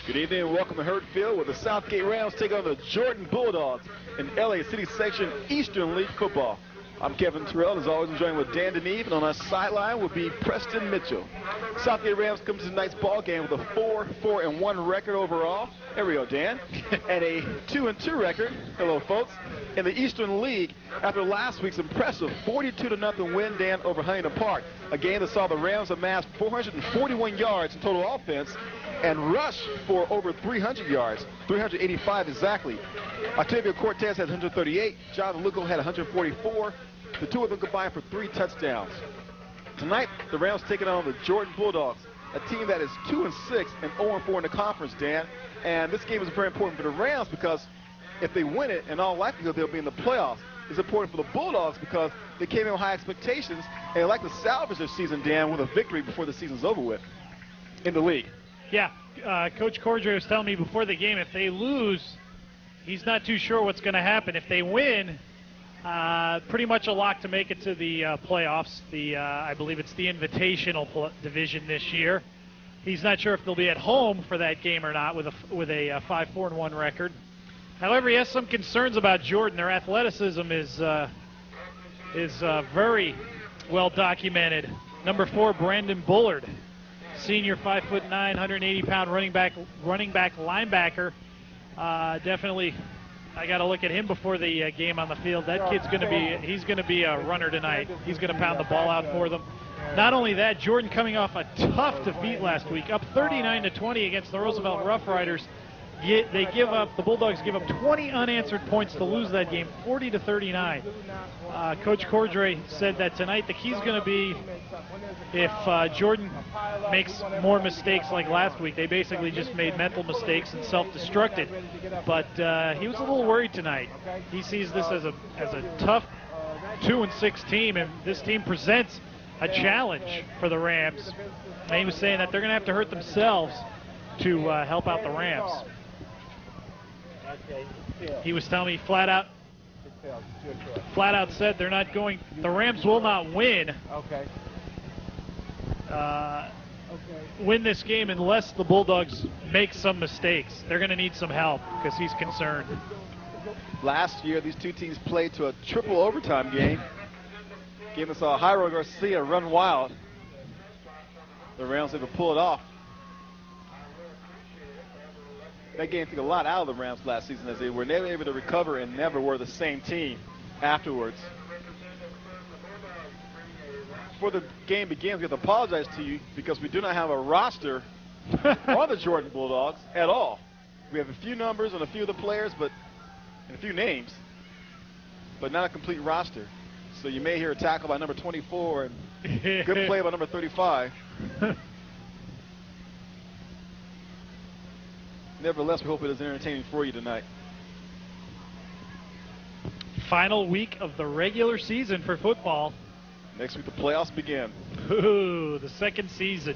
Good evening and welcome to Hurt Field, where the Southgate Rams take on the Jordan Bulldogs in LA City Section Eastern League football. I'm Kevin Terrell, as always, joined with Dan Deneve, and on our sideline will be Preston Mitchell. Southgate Rams come to tonight's ball game with a 4-4-1 record overall. There we go, Dan. And a 2-2 record, hello folks, in the Eastern League after last week's impressive 42-0 win, Dan, over Huntington Park. A game that saw the Rams amass 441 yards in total offense and rush for over 300 yards, 385 exactly. Octavio Cortez had 138, Jonathan Lugo had 144. The two of them combined for 3 touchdowns. Tonight, the Rams taking on the Jordan Bulldogs, a team that is 2-6 and 0-4 in the conference, Dan. And this game is very important for the Rams because if they win it, in all likelihood, they'll be in the playoffs. It's important for the Bulldogs because they came in with high expectations and they like to salvage their season, Dan, with a victory before the season's over with in the league. Yeah, Coach Cordray was telling me before the game, if they lose, he's not too sure what's going to happen. If they win, pretty much a lock to make it to the playoffs. I believe it's the Invitational division this year. He's not sure if they'll be at home for that game or not with a 5-4-1 record. However, he has some concerns about Jordan. Their athleticism is very well documented. Number 4, Brandon Bullard, senior, 5'9", 180-pound running back linebacker. Definitely, I got to look at him before the game on the field. That kid's he's going to be a runner tonight. He's going to pound the ball out for them. Not only that, Jordan coming off a tough defeat last week, up 39-20 against the Roosevelt Rough Riders. The Bulldogs give up 20 unanswered points to lose that game, 40-39. Coach Cordray said that tonight the key's going to be if Jordan makes more mistakes like last week. They basically just made mental mistakes and self-destructed. But he was a little worried tonight. He sees this as a tough 2-6 team, and this team presents a challenge for the Rams. And he was saying that they're going to have to hurt themselves to help out the Rams. He was telling me flat out said they're not going, the Rams will not win win this game unless the Bulldogs make some mistakes. They're going to need some help because he's concerned. Last year, these two teams played to a triple overtime game. Game that saw Jairo Garcia run wild. The Rams able to pull it off. That game took a lot out of the Rams last season as they were never able to recover and never were the same team afterwards. Before the game begins, we have to apologize to you because we do not have a roster on the Jordan Bulldogs at all. We have a few numbers on a few of the players, and a few names, but not a complete roster. So you may hear a tackle by number 24 and good play by number 35. Nevertheless, we hope it is entertaining for you tonight. Final week of the regular season for football. Next week, the playoffs begin. Ooh, the second season.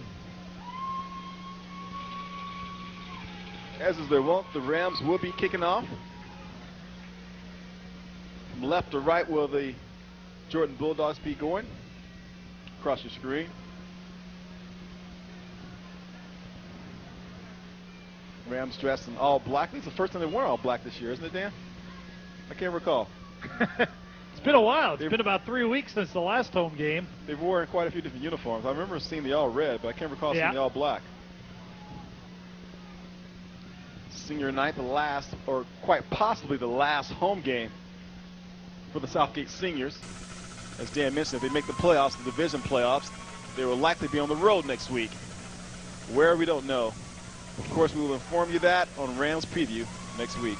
As is their wont, the Rams will be kicking off. From left to right will the Jordan Bulldogs be going. Across your screen. Rams dressed in all black. It's the first time they wore all black this year, isn't it, Dan? I can't recall. It's been a while. It's been about 3 weeks since the last home game. They've worn quite a few different uniforms. I remember seeing the all red, but I can't recall seeing the all black. Senior night, the last, or quite possibly the last home game for the Southgate seniors. As Dan mentioned, if they make the playoffs, the division playoffs, they will likely be on the road next week. Where, we don't know. Of course, we will inform you that on Rams Preview next week.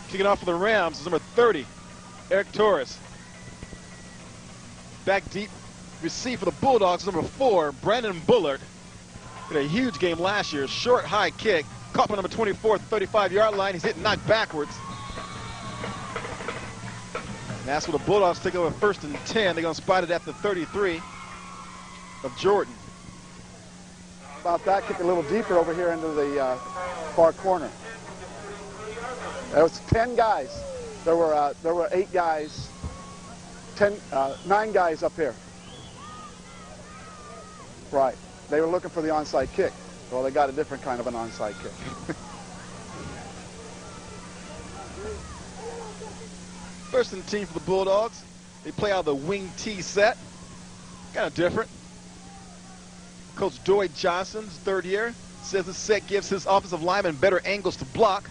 Kicking off for the Rams is number 30, Eric Torres. Back deep, receive for the Bulldogs, number 4, Brandon Bullard. Had a huge game last year, short, high kick. Caught by number 24 at the 35-yard line. He's hit and knocked backwards. And that's where the Bulldogs take over 1st and 10. They're going to spot it at the 33 of Jordan. About that, kick a little deeper over here into the far corner. There was 10 guys. There were 8 guys, 9 guys up here. Right. They were looking for the onside kick. Well, they got a different kind of an onside kick. First and 10 for the Bulldogs. They play out of the wing T set. Kind of different. Coach Doyd Johnson, his third year, says the set gives his offensive linemen better angles to block.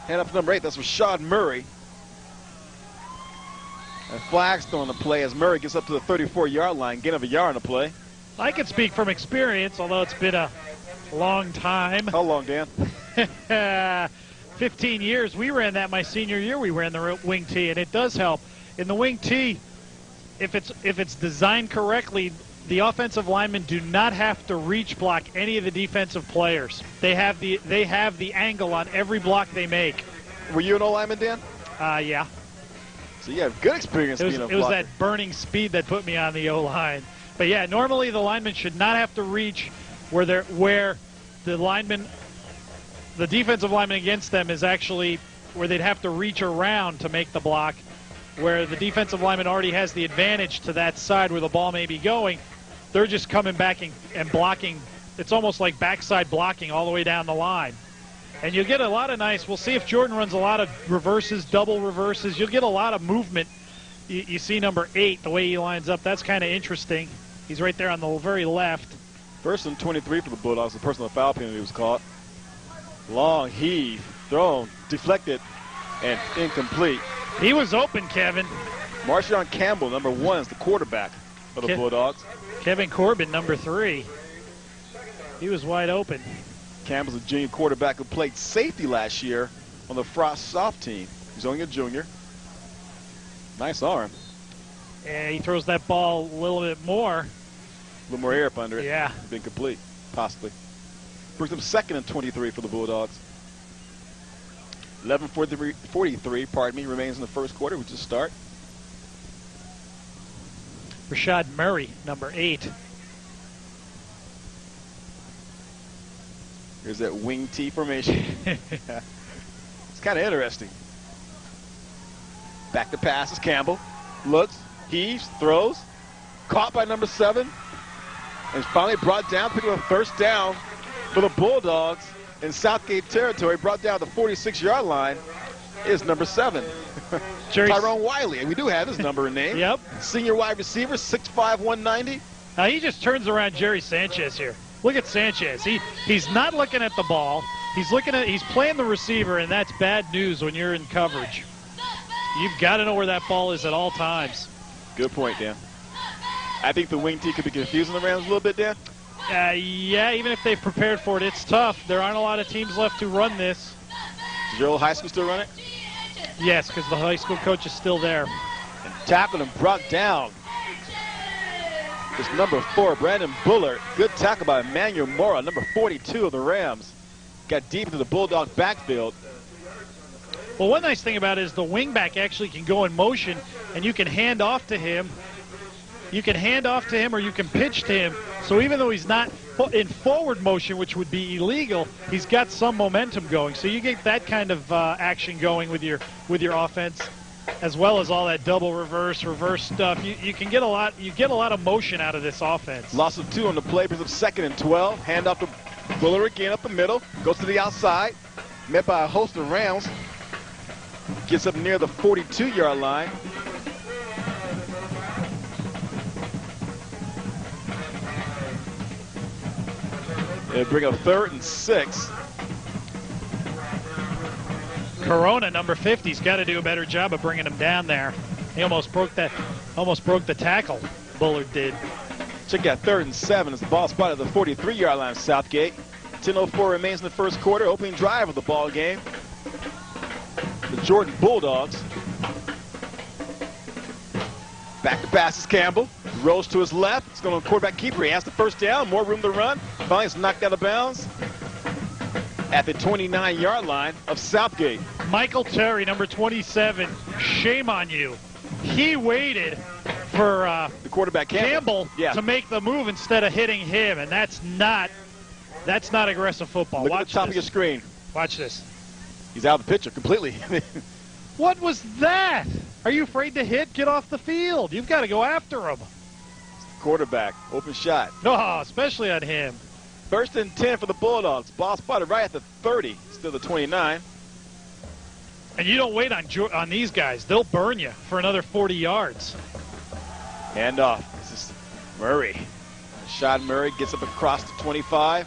Hand up to number 8, that's Rashad Murray. And flags thrown on the play as Murray gets up to the 34-yard line, gain of a yard on the play. I can speak from experience, although it's been a long time. How long, Dan? 15 years. We ran that my senior year. We ran the wing tee, and it does help. In the wing tee, if it's designed correctly, the offensive linemen do not have to reach block any of the defensive players. They have the angle on every block they make. Were you an O-lineman, Dan? Yeah. So you have good experience being a blocker. It was that burning speed that put me on the O-line. But yeah, normally the linemen should not have to reach where the defensive lineman against them is actually where they'd have to reach around to make the block, where the defensive lineman already has the advantage to that side where the ball may be going. They're just coming back and blocking. It's almost like backside blocking all the way down the line. And you'll get a lot of nice, we'll see if Jordan runs a lot of reverses, double reverses. You'll get a lot of movement. You see number 8, the way he lines up. That's kind of interesting. He's right there on the very left. First and 23 for the Bulldogs. The personal foul penalty was caught. Long heave, thrown, deflected, and incomplete. He was open, Kevin. Marshawn Campbell, number 1, is the quarterback of the Bulldogs. Kevin Corbin, number 3. He was wide open. Campbell's a junior quarterback who played safety last year on the Frost Soft team. He's only a junior. Nice arm. And he throws that ball a little bit more. A little more air up under it. Yeah. Been complete, possibly. Brings up second and 23 for the Bulldogs. 11:43, remains in the first quarter. We just start. Rashad Murray, number 8. Here's that wing T formation. It's kind of interesting. Back to passes. Campbell looks, heaves, throws. Caught by number 7. And finally brought down, picking up a first down for the Bulldogs in Southgate territory. Brought down the 46-yard line is number 7. Tyrone Wiley. And we do have his number and name. Yep. Senior wide receiver, 6'5", 190. Now he just turns around Jerry Sanchez here. Look at Sanchez. He's not looking at the ball. He's playing the receiver, and that's bad news when you're in coverage. You've got to know where that ball is at all times. Good point, Dan. I think the wing T could be confusing the Rams a little bit, Dan. Yeah, even if they've prepared for it, it's tough. There aren't a lot of teams left to run this. Does your old high school still run it? Yes, because the high school coach is still there. And tackled and brought down. It's number 4, Brandon Bullard. Good tackle by Emmanuel Mora, number 42 of the Rams. Got deep into the Bulldog backfield. Well, one nice thing about it is the wingback actually can go in motion, and you can hand off to him. You can hand off to him or you can pitch to him. So even though he's not in forward motion, which would be illegal, he's got some momentum going. So you get that kind of action going with your offense, as well as all that double reverse stuff. You can get a lot. You get a lot of motion out of this offense. Loss of 2 on the play, brings up second and 12. Hand off to Bullard again up the middle. Goes to the outside. Met by a host of Rams. Gets up near the 42-yard line. They bring up 3rd and 6. Corona, number 50's got to do a better job of bringing him down there. He almost broke the tackle. Bullard did. Check out 3rd and 7 as the ball spotted at the 43-yard line of Southgate. 10:04 remains in the first quarter. Opening drive of the ball game. The Jordan Bulldogs. Back to passes Campbell. Rolls to his left. It's going to quarterback keeper. He has the first down. More room to run. Finally, it's knocked out of bounds at the 29-yard line of Southgate. Michael Terry, number 27. Shame on you. He waited for the quarterback Campbell to make the move instead of hitting him, and that's not aggressive football. Look Watch at the top this. of your screen. Watch this. He's out of the picture completely. What was that? Are you afraid to hit? Get off the field. You've got to go after him. quarterback. Open shot. No, especially on him. 1st and 10 for the Bulldogs. Ball spotted right at the 30. Still the 29. And you don't wait on these guys. They'll burn you for another 40 yards. Handoff. This is Murray. Rashad Murray gets up across the 25.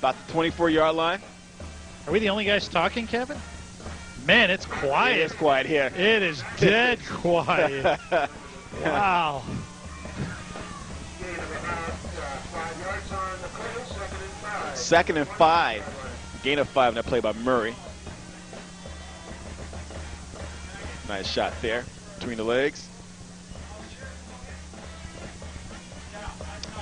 About the 24-yard line. Are we the only guys talking, Kevin? Man, it's quiet. It is quiet here. It is dead quiet. Wow. Second and 5. Gain of 5 in that play by Murray. Nice shot there between the legs.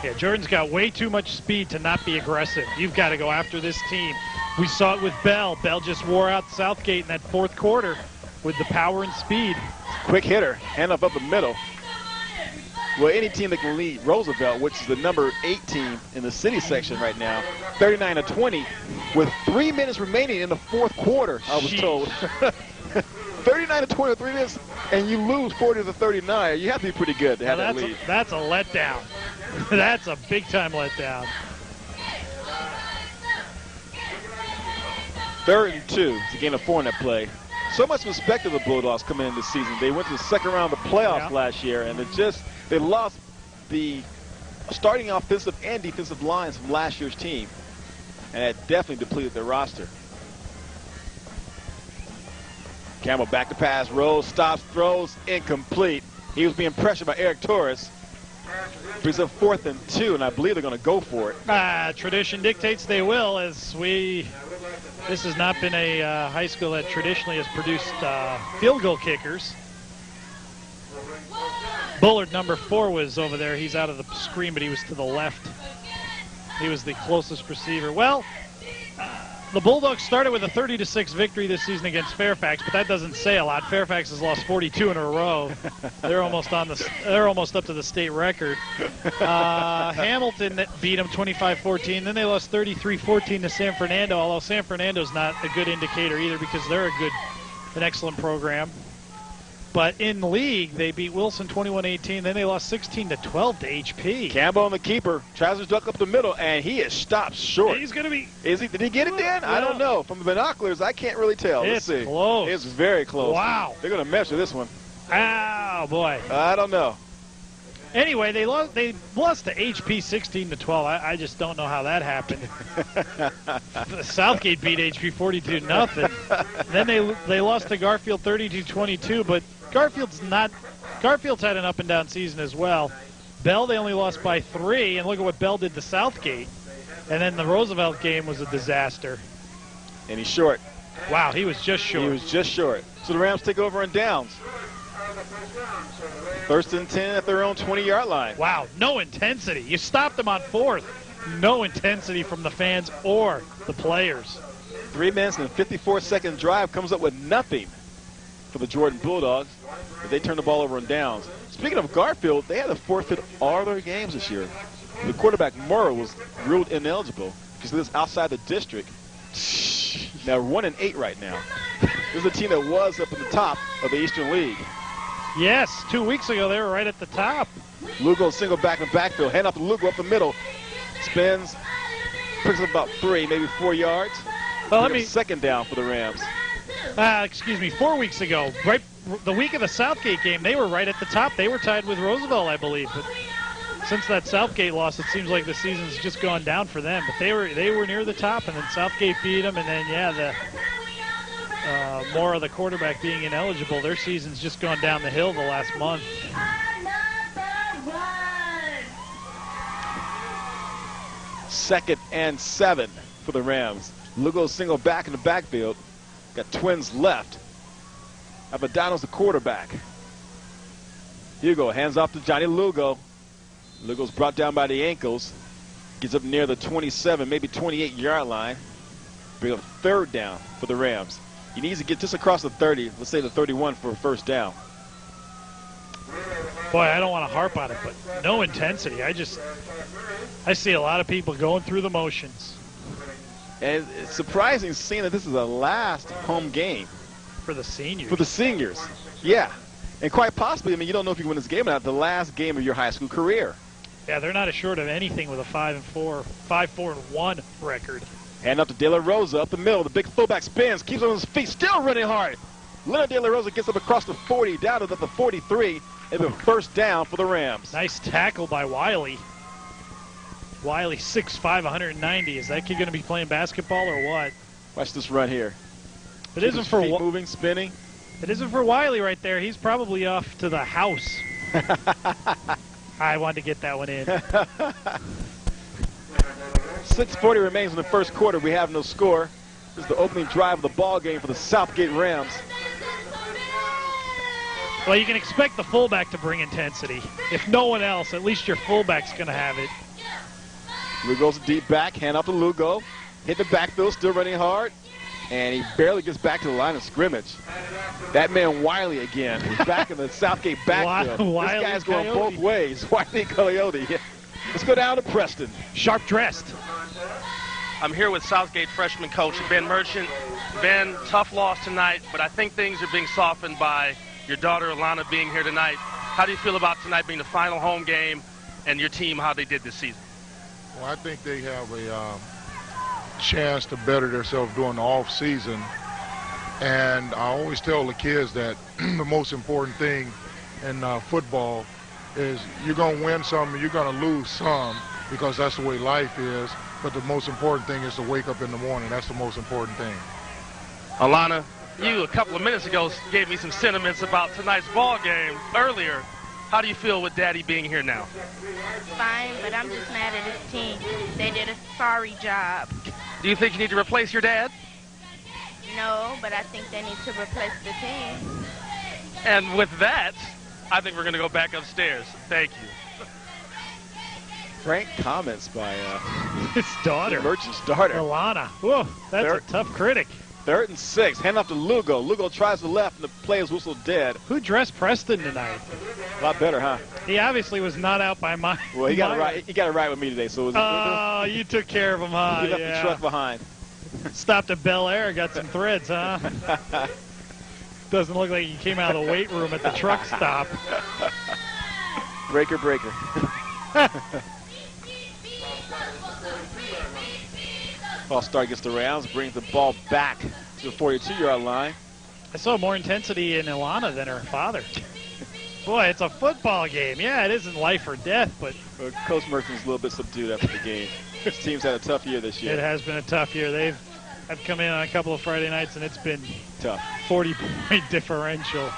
Yeah, Jordan's got way too much speed to not be aggressive. You've got to go after this team. We saw it with Bell. Bell just wore out Southgate in that fourth quarter with the power and speed. Quick hitter, hand up the middle. Well, any team that can lead Roosevelt, which is the number 8 team in the city section right now, 39-20, with 3 minutes remaining in the fourth quarter, I was told. 39-20 with 3 minutes, and you lose 40-39. You have to be pretty good to have that lead. That's a letdown. That's a big-time letdown. 3rd and 2. It's a gain of 4 in that play. So much respect to the Bulldogs coming in this season. They went to the second round of the playoffs last year, and they lost the starting offensive and defensive lines from last year's team, and that definitely depleted their roster. Campbell back to pass, rolls, stops, throws, incomplete. He was being pressured by Eric Torres. Brings up 4th and 2, and I believe they're going to go for it. Tradition dictates they will, as this has not been a high school that traditionally has produced field goal kickers. Bullard, number 4, was over there. He's out of the screen, but he was to the left. He was the closest receiver. Well, the Bulldogs started with a 30-6 victory this season against Fairfax, but that doesn't say a lot. Fairfax has lost 42 in a row. They're almost up to the state record. Hamilton beat them 25-14. Then they lost 33-14 to San Fernando, although San Fernando's not a good indicator either because they're an excellent program. But in league, they beat Wilson 21-18. Then they lost 16-12 to HP. Campbell on the keeper. Tries to duck up the middle, and he is stopped short. He's going to be. Did he get it then? I don't know. From the binoculars, I can't really tell. Let's see. Close. It's very close. Wow. They're going to measure this one. Oh, boy. I don't know. Anyway, they lost to HP 16-12. I just don't know how that happened. Southgate beat HP 42-0. Then they lost to Garfield 32-22, but Garfield's had an up and down season as well. Bell, they only lost by 3, and look at what Bell did to Southgate. And then the Roosevelt game was a disaster. And he's short. Wow, he was just short. He was just short. So the Rams take over on downs. 1st and 10 at their own 20-yard line. Wow, no intensity. You stopped them on 4th. No intensity from the fans or the players. 3 minutes and 54-second drive comes up with nothing for the Jordan Bulldogs. They turn the ball over on downs. Speaking of Garfield, they had to forfeit all their games this year. The quarterback, Murray, was ruled ineligible because he lives outside the district. Now 1-8 right now. This is a team that was up at the top of the Eastern League. Yes, 2 weeks ago they were right at the top. Lugo single back in the backfield. Hand off to Lugo up the middle. Spins. Picks up about 3, maybe 4 yards. Well, second down for the Rams. 4 weeks ago, right the week of the Southgate game, they were right at the top. They were tied with Roosevelt, I believe. But since that Southgate loss, it seems like the season's just gone down for them. But they were near the top, and then Southgate beat them, and then more of the quarterback being ineligible. Their season's just gone down the hill the last month. Second and 7 for the Rams. Lugo single back in the backfield. Got twins left. Abadano's the quarterback. Hugo hands off to Johnny Lugo. Lugo's brought down by the ankles. Gets up near the 27, maybe 28-yard line. Bring up 3rd down for the Rams. He needs to get just across the 30, let's say the 31 for a 1st down. Boy, I don't want to harp on it, but no intensity. I see a lot of people going through the motions. And it's surprising seeing that this is the last home game. For the seniors. For the seniors, yeah. And quite possibly, you don't know if you can win this game or not, the last game of your high school career. Yeah, they're not assured of anything with a 5-4-1 record. Hand up to De La Rosa up the middle. The big fullback spins, keeps on his feet, still running hard. Leonard De La Rosa gets up across the 40, down to the 43, and the first down for the Rams. Nice tackle by Wiley. Wiley, 6'5", 190. Is that kid going to be playing basketball or what? Watch this run here. It isn't for feet moving, spinning. It isn't for Wiley right there. He's probably off to the house. I wanted to get that one in. 6:40 remains in the first quarter. We have no score. This is the opening drive of the ball game for the Southgate Rams. Well, you can expect the fullback to bring intensity. If no one else, at least your fullback's going to have it. Lugo's deep back, hand off to Lugo. Hit the backfield, still running hard. And he barely gets back to the line of scrimmage. That man Wiley again. He's back in the Southgate backfield. This guy's going both ways. Wiley Coyote. Let's go down to Preston. Sharp dressed. I'm here with Southgate freshman coach Ben Merchant. Ben, tough loss tonight, but I think things are being softened by your daughter Alana being here tonight. How do you feel about tonight being the final home game and your team, how they did this season? Well, I think they have a chance to better themselves during the off season, and I always tell the kids that the most important thing in football is you're going to win some and you're going to lose some, because that's the way life is, but the most important thing is to wake up in the morning. That's the most important thing. Alana, you a couple of minutes ago gave me some sentiments about tonight's ball game earlier. How do you feel with Daddy being here now? Fine, but I'm just mad at his team. They did a sorry job. Do you think you need to replace your dad? No, but I think they need to replace the team. And with that, I think we're going to go back upstairs. Thank you. Frank comments by his daughter. Merchant's daughter. Alana. Whoa, that's a tough critic. 3rd and 6. Hand off to Lugo. Lugo tries the left, and the play is whistled dead. Who dressed Preston tonight? A lot better, huh? He obviously was not out by my. Well, he got it right. He got it right with me today. So. Oh, you took care of him, huh? He left the truck behind. Stopped at Bel Air, got some threads, huh? Doesn't look like he came out of the weight room at the truck stop. Breaker. False start against the Rams, brings the ball back to the 42-yard line. I saw more intensity in Alana than her father. Boy, it's a football game. Yeah, it isn't life or death, but... Coach Merchant's a little bit subdued after the game. His team's had a tough year this year. It has been a tough year. I've come in on a couple of Friday nights, and it's been tough. 40-point differential.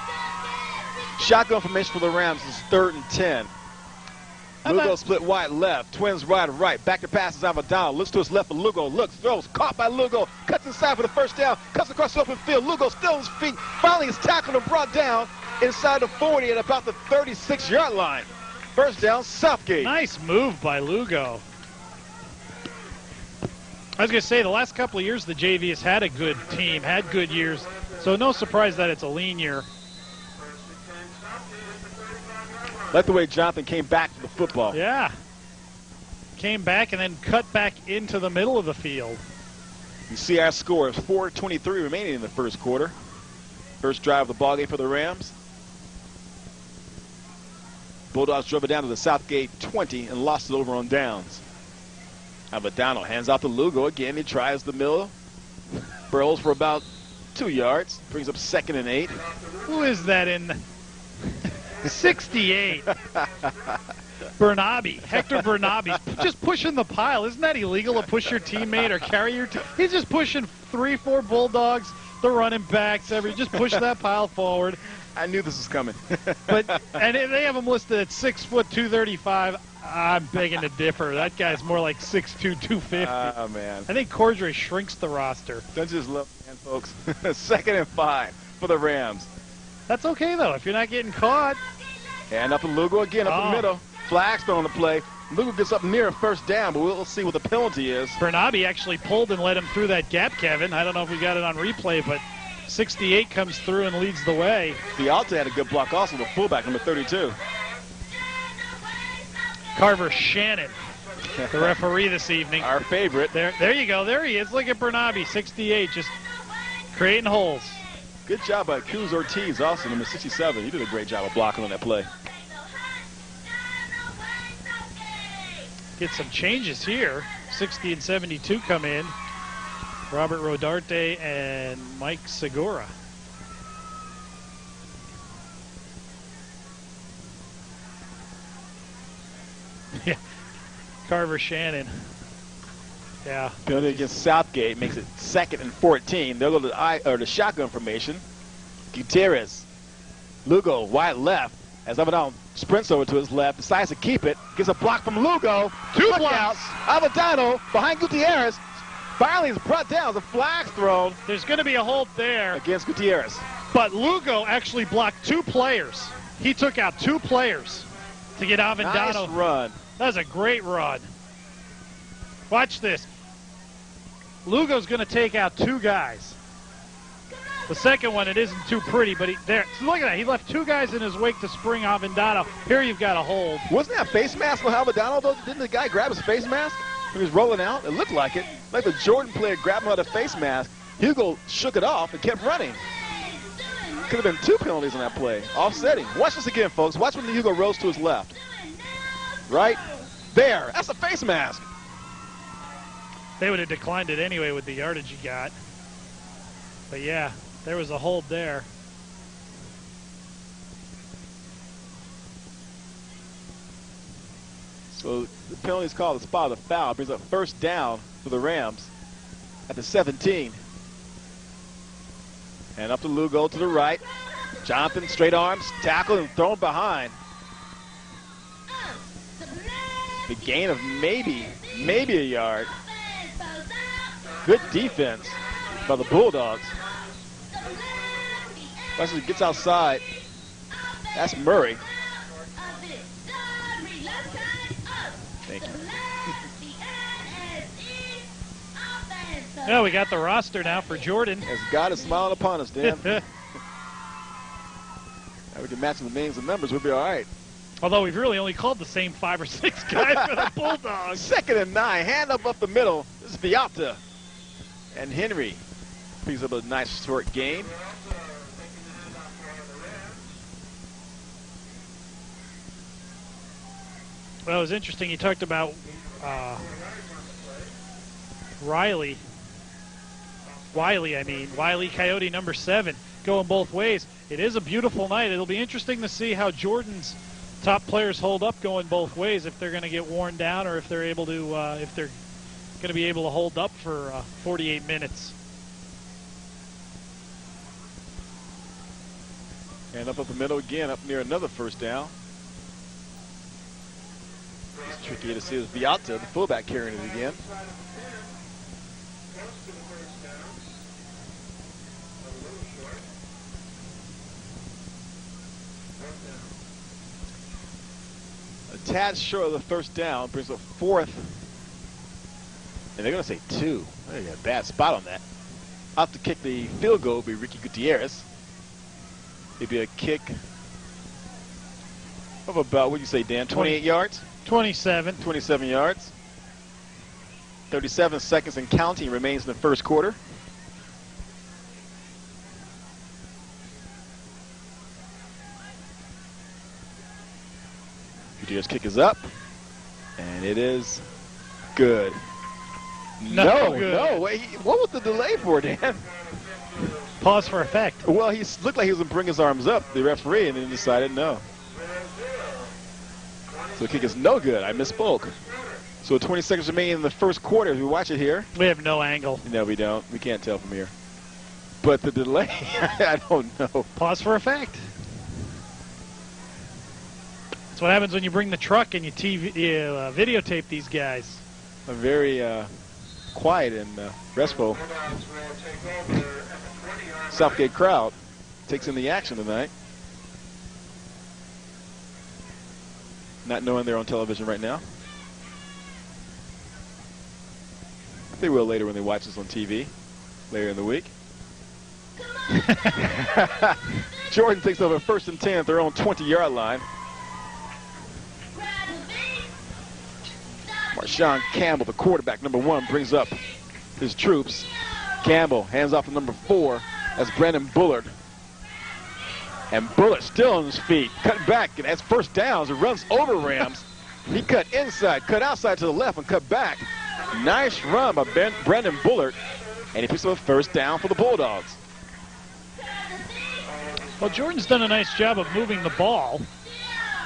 Shotgun formation for the Rams is 3rd and 10. Lugo split wide left, twins right. Back to passes Avadano. Looks to his left for Lugo. Looks, throws, caught by Lugo. Cuts inside for the first down. Cuts across the open field. Lugo still on his feet. Finally is tackled and brought down inside the 40 at about the 36-yard line. First down, Southgate. Nice move by Lugo. I was going to say, the last couple of years, the JV has had a good team, had good years. So no surprise that it's a lean year. Like the way Jonathan came back to the football. Yeah. Came back and then cut back into the middle of the field. You see our score is 4:23 remaining in the first quarter. First drive of the ballgame for the Rams. Bulldogs drove it down to the Southgate 20 and lost it over on downs. Avadano hands out to Lugo again. He tries the middle. Burrows for about 2 yards. Brings up 2nd and 8. Who is that in 68? Bernabe. Hector Bernabe. Just pushing the pile. Isn't that illegal to push your teammate or carry your team? He's just pushing 3-4 Bulldogs, the running backs. Just push that pile forward. I knew this was coming. And they have him listed at 6 foot 235. I'm begging to differ. That guy's more like 6'2", 250. Oh, man. I think Cordray shrinks the roster. Don't just love man, folks. 2nd and 5 for the Rams. That's okay, though, if you're not getting caught. And up to Lugo again, up the middle. Flags thrown on the play. Lugo gets up near a first down, but we'll see what the penalty is. Bernabe actually pulled and led him through that gap, Kevin. I don't know if we got it on replay, but 68 comes through and leads the way. Fialta had a good block also, the fullback, number 32. Carver Shannon, the referee this evening. Our favorite. There you go. There he is. Look at Bernabe, 68, just creating holes. Good job by Cruz Ortiz also, number 67. He did a great job of blocking on that play. get some changes here. 60 and 72 come in. Robert Rodarte and Mike Segura. Yeah, Carver Shannon. Yeah. Penalty against Southgate makes it 2nd and 14. They'll go to the shotgun formation. Gutierrez. Lugo, wide left. As Avadano sprints over to his left, decides to keep it. Gets a block from Lugo. 2 blocks. Avadano behind Gutierrez. Finally is brought down. The flag's thrown. There's going to be a hold there. Against Gutierrez. But Lugo actually blocked 2 players. He took out 2 players to get Avendano. Nice run. That was a great run. Watch this. Lugo's going to take out 2 guys. The second one, it isn't too pretty, but look at that. He left 2 guys in his wake to spring Avendano. Here you've got a hold. Wasn't that face mask on Avendano, though? Didn't the guy grab his face mask when he was rolling out? It looked like it. Like the Jordan player grabbed him out of the face mask. Hugo shook it off and kept running. Could have been 2 penalties on that play. Offsetting. Watch this again, folks. Watch when Hugo rose to his left. Right there. That's a face mask. They would have declined it anyway with the yardage he got. But yeah, there was a hold there. So the penalty is called the spot of the foul. Brings up first down for the Rams at the 17. And up to Lugo to the right. Jonathan, straight arms, tackled and thrown behind. The gain of maybe a yard. Good defense by the Bulldogs. Wesley gets outside. That's Murray. Thank you. Yeah, we got the roster now for Jordan. As God is smiling upon us, Dan. Now we can match the names and numbers. We'll be all right. Although we've really only called the same 5 or 6 guys for the Bulldogs. 2nd and 9. Hand up the middle. This is Vialta. And Henry picks up a nice short gain. Well, it was interesting. You talked about Wiley Coyote number 7 going both ways. It is a beautiful night. It'll be interesting to see how Jordan's top players hold up going both ways, if they're going to get worn down or if they're able to going to be able to hold up for 48 minutes. And up the middle again, up near another first down. It's tricky to see is Vialta, the fullback, carrying it again. A tad short of the first down, brings up 4th. And they're going to say 2. They got a bad spot on that. Out to kick the field goal will be Ricky Gutierrez. It'd be a kick of about, what do you say, Dan, 28 yards? 27. 27 yards. 37 seconds and counting remains in the first quarter. Gutierrez kick is up. And it is good. No, wait, what was the delay for, Dan? Pause for effect. Well, he looked like he was going to bring his arms up, the referee, and then decided no. So the kick is no good. I misspoke. So 20 seconds remaining in the first quarter. As we watch it here. We have no angle. No, we don't. We can't tell from here. But the delay, I don't know. Pause for effect. That's what happens when you bring the truck and you videotape these guys. A very quiet and restful Southgate crowd takes in the action tonight. Not knowing they're on television right now. They will later when they watch this on TV later in the week. Jordan takes over 1st and 10 at their own 20-yard line. Marshawn Campbell, the quarterback, number 1, brings up his troops. Campbell hands off to number 4. That's Brandon Bullard. And Bullard still on his feet, cutting back, and that's first down as it runs over Rams. He cut inside, cut outside to the left, and cut back. Nice run by Brandon Bullard, and he picks up a first down for the Bulldogs. Well, Jordan's done a nice job of moving the ball.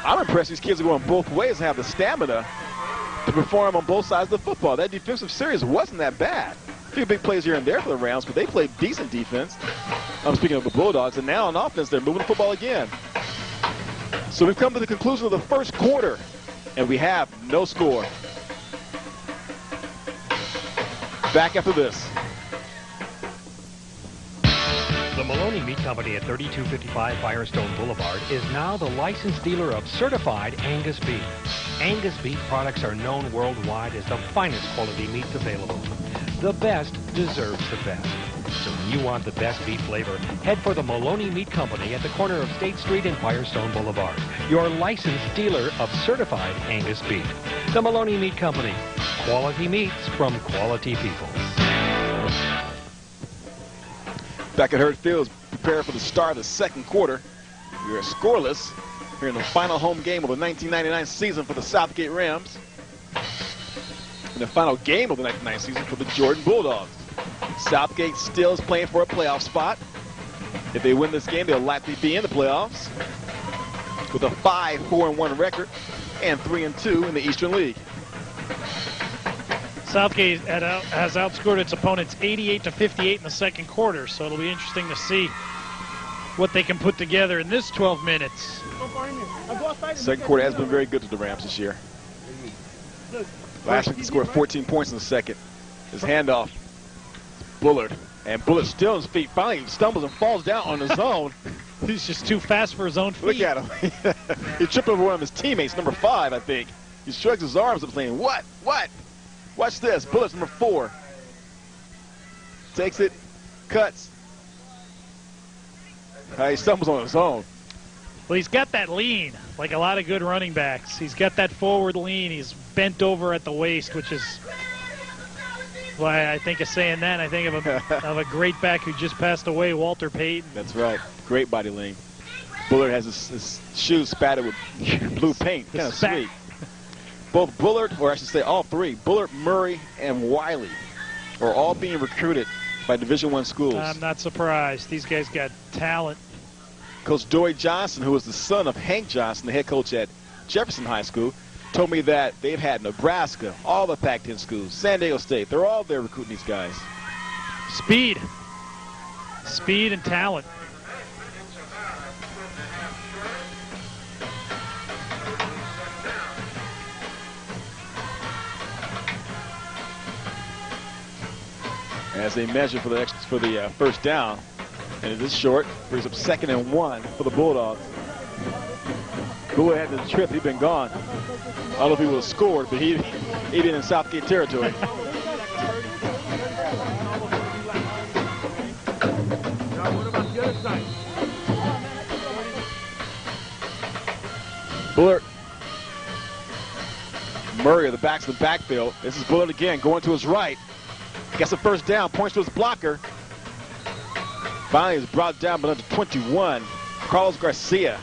I'm impressed these kids are going both ways and have the stamina to perform on both sides of the football. That defensive series wasn't that bad. A few big plays here and there for the Rams, but they played decent defense. I'm speaking of the Bulldogs, and now on offense, they're moving the football again. So we've come to the conclusion of the first quarter, and we have no score. Back after this. The Maloney Meat Company at 3255 Firestone Boulevard is now the licensed dealer of certified Angus beef. Angus beef products are known worldwide as the finest quality meats available. The best deserves the best. So when you want the best beef flavor, head for the Maloney Meat Company at the corner of State Street and Firestone Boulevard, your licensed dealer of certified Angus beef. The Maloney Meat Company. Quality meats from quality people. Back at Hurt Field, prepare for the start of the second quarter. We are scoreless here in the final home game of the 1999 season for the Southgate Rams. And the final game of the 1999 season for the Jordan Bulldogs. Southgate still is playing for a playoff spot. If they win this game, they'll likely be in the playoffs with a 5-4-1 record and 3-2 in the Eastern League. Southgate has outscored its opponents 88-58 in the second quarter, so it'll be interesting to see what they can put together in this 12 minutes. Second quarter has been very good to the Rams this year. Last week he scored 14 points in the second. His handoff, Bullard, and Bullard still on his feet. Finally stumbles and falls down on his own. He's just too fast for his own feet. Look at him. He tripped over one of his teammates, number 5, I think. He shrugs his arms up saying, what? Watch this. Bullard's number 4. Takes it, cuts. He stumbles on his own. Well, he's got that lean, like a lot of good running backs. He's got that forward lean. He's bent over at the waist, which is why I think of saying that. I think of a great back who just passed away, Walter Payton. That's right. Great body lean. Bullard has his shoes spattered with blue paint. Kind of sweet. Both Bullard, or I should say all three, Bullard, Murray, and Wiley, are all being recruited by Division I schools. I'm not surprised. These guys got talent. Coach Dory Johnson, who is the son of Hank Johnson, the head coach at Jefferson High School, told me that they've had Nebraska, all the Pac-10 schools, San Diego State. They're all there recruiting these guys. Speed and talent. As they measure for the first down, and it is short, brings up 2nd and 1 for the Bulldogs. Bullard had the trip, he'd been gone. I don't know if he would have scored, but he'd been in Southgate territory. Bullard. Murray at the backs of the backfield. This is Bullard again, going to his right. Gets a first down, points to his blocker. Finally is brought down by number 21, Carlos Garcia.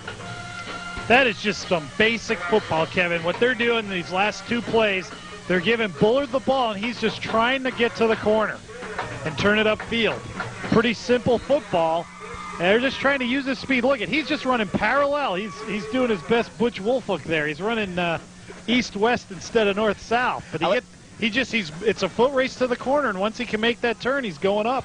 That is just some basic football, Kevin. What they're doing in these last 2 plays, they're giving Bullard the ball, and he's just trying to get to the corner and turn it upfield. Pretty simple football. And they're just trying to use his speed. Look at, he's just running parallel. He's doing his best Butch Wolfolk there. He's running east-west instead of north-south. But it's a foot race to the corner, and once he can make that turn, he's going up.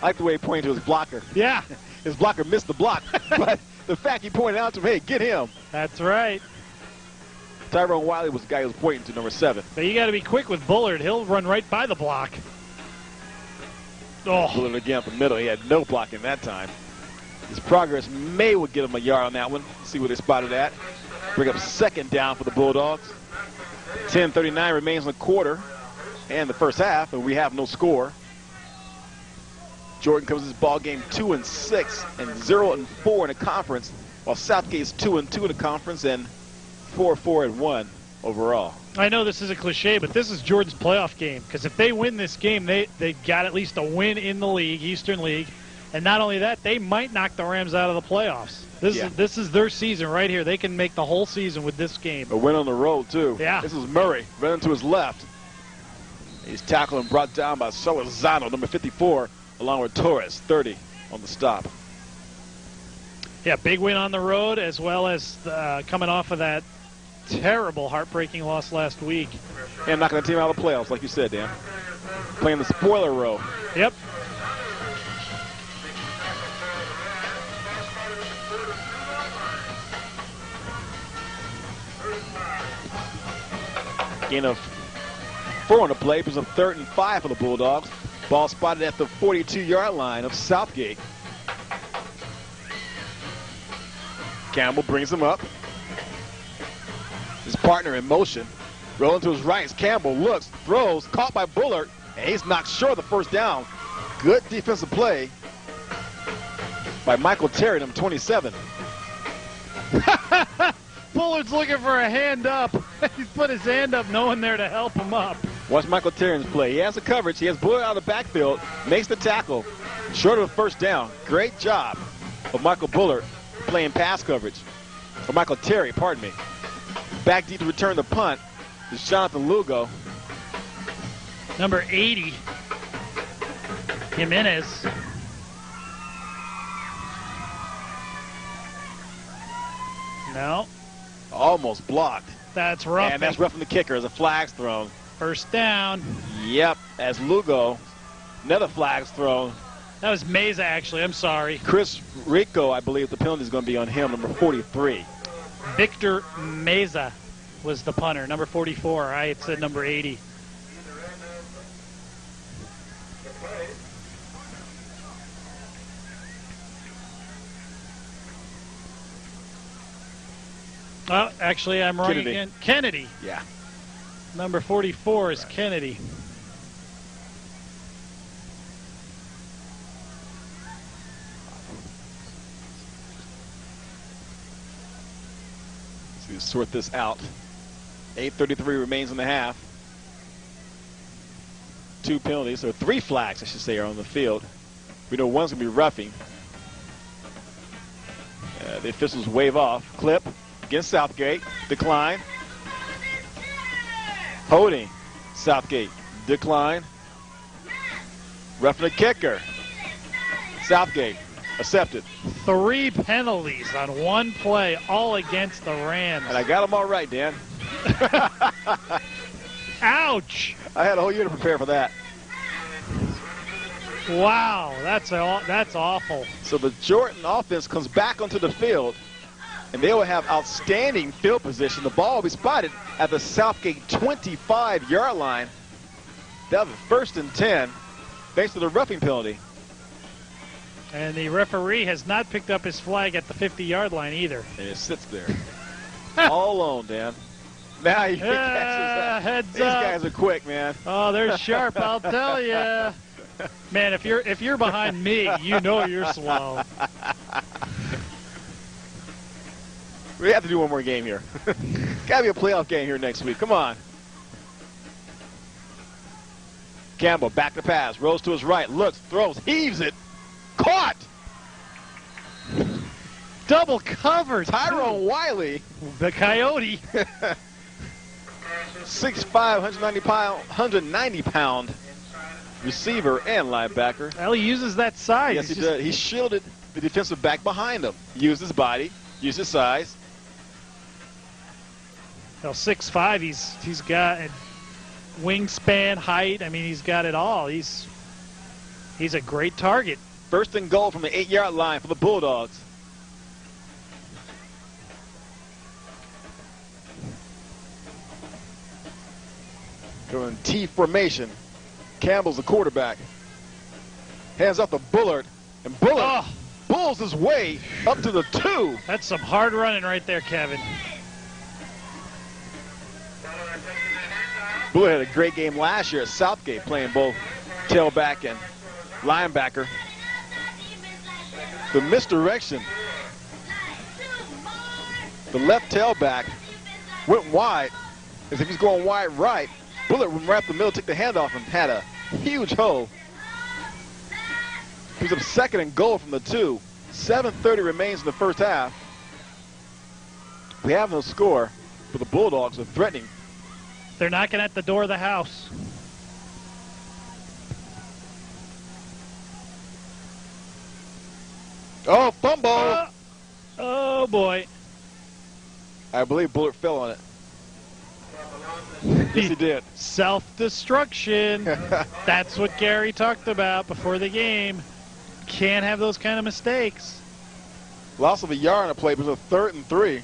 I like the way he pointed to his blocker. Yeah. His blocker missed the block, but the fact he pointed out to him, hey, get him. That's right. Tyrone Wiley was the guy who was pointing to number 7. But you got to be quick with Bullard. He'll run right by the block. Oh. Bullard again up the middle. He had no blocking that time. His progress would get him a yard on that one. See where they spotted at. Bring up 2nd down for the Bulldogs. 10:39 remains in the quarter and the first half, and we have no score. Jordan comes to this ball game 2-6 and 0-4 in the conference, while Southgate's 2-2 in the conference and 4-4-1 overall. I know this is a cliche, but this is Jordan's playoff game, because if they win this game, they got at least a win in the league, Eastern League, and not only that, they might knock the Rams out of the playoffs. This is their season right here. They can make the whole season with this game. A win on the road, too. Yeah. This is Murray running to his left. He's tackled and brought down by Solizano, number 54, along with Torres, 30, on the stop. Yeah, big win on the road, as well as coming off of that terrible, heartbreaking loss last week. And knocking the team out of the playoffs, like you said, Dan. Playing the spoiler role. Yep. Gain of 4 on the play, brings up 3rd and 5 for the Bulldogs. Ball spotted at the 42-yard line of Southgate. Campbell brings him up. His partner in motion. Rolling to his right. Campbell looks, throws, caught by Bullard, and he's knocked short of the first down. Good defensive play by Michael Terry, number 27. Bullard's looking for a hand up. He's put his hand up, no one there to help him up. Watch Michael Terry's play. He has the coverage. He has Bullard out of the backfield, makes the tackle, short of the first down. Great job of Michael Bullard playing pass coverage. Or Michael Terry, pardon me. Back deep to return the punt is Jonathan Lugo. Number 80, Jimenez. No. Almost blocked. That's rough. And that's roughing the kicker as a flag's thrown. First down. Yep, as Lugo, another flag's thrown. That was Meza, actually. I'm sorry. Chris Rico, I believe the penalty is going to be on him, number 43. Victor Meza was the punter, number 44. I had said number 80. Oh, actually, I'm wrong Kennedy. again. Kennedy. Yeah. Number 44 is Kennedy. So you sort this out. 8:33 remains in the half. 2 penalties, or 3 flags, I should say, are on the field. We know one's going to be roughing. The officials wave off. Clip against Southgate. Decline. Holding. Southgate. Decline. Roughing the kicker. Southgate. Accepted. 3 penalties on 1 play, all against the Rams. And I got them all right, Dan. Ouch! I had a whole year to prepare for that. Wow, that's awful. So the Jordan offense comes back onto the field, and they will have outstanding field position. The ball will be spotted at the Southgate 25-yard line. That was 1st and 10, thanks to the roughing penalty. And the referee has not picked up his flag at the 50-yard line either. And it sits there. All alone, Dan. Now he catches that. Heads These up. guys are quick, man. Oh, they're sharp, I'll tell you. Man, if you're behind me, you know you're slow. We have to do one more game here. Got to be a playoff game here next week. Come on. Campbell back to pass. Rolls to his right. Looks, throws, heaves it. Caught. Double covered. Tyrone Wiley. The Coyote. 6'5", 190-pound receiver and linebacker. Well, he uses that size. Yes, he does. He shielded the defensive back behind him. Used his body, used his size. Well, 6'5", he's got wingspan, height. I mean, he's got it all. He's a great target. 1st and goal from the 8-yard line for the Bulldogs. Going T formation. Campbell's the quarterback. Hands off to Bullard. And Bullard bulls his way up to the 2. That's some hard running right there, Kevin. Bullard had a great game last year at Southgate, playing both tailback and linebacker. The misdirection. The left tailback went wide as if he's going wide right. Bullard went right up the middle, took the handoff, and had a huge hole. He was up 2nd and goal from the 2. 7:30 remains in the first half. We have no score, but the Bulldogs are threatening. They're knocking at the door of the house. Oh, fumble! Oh, boy. I believe Bullard fell on it. Yes, he did. Self-destruction. That's what Gary talked about before the game. Can't have those kind of mistakes. Loss of a yard on a play, but it was a 3rd and 3.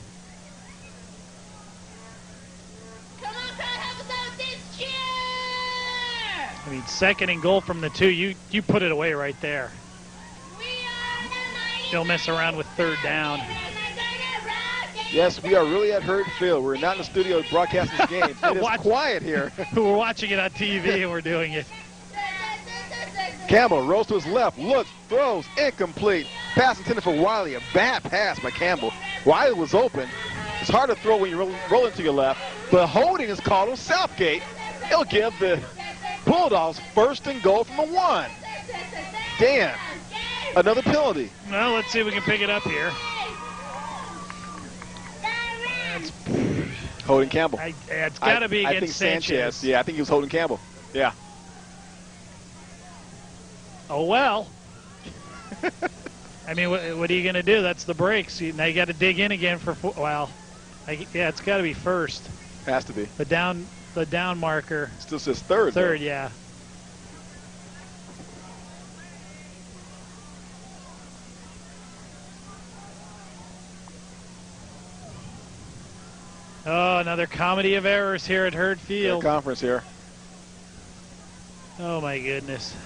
I mean, 2nd and goal from the 2. You put it away right there. Don't mess around with 3rd down. Yes, we are really at Herd Field. We're not in the studio broadcasting this game. It is quiet here. We're watching it on TV and we're doing it. Campbell rolls to his left, looks, throws, incomplete. Pass intended for Wiley. A bad pass by Campbell. Wiley was open. It's hard to throw when you're rolling to your left, but holding is called on Southgate. It'll give the Bulldogs 1st and goal from the 1. Dan, another penalty. Well, let's see if we can pick it up here. Holding Campbell. It's got to be against I think Sanchez. Yeah, I think he was holding Campbell. Yeah. Oh, well. I mean, what are you going to do? That's the breaks. Now you got to dig in again for, well, yeah, it's got to be 1st. Has to be. The down marker. Still says 3rd. 3rd, yeah. Oh, another comedy of errors here at Herd Field. Conference here. Oh, my goodness.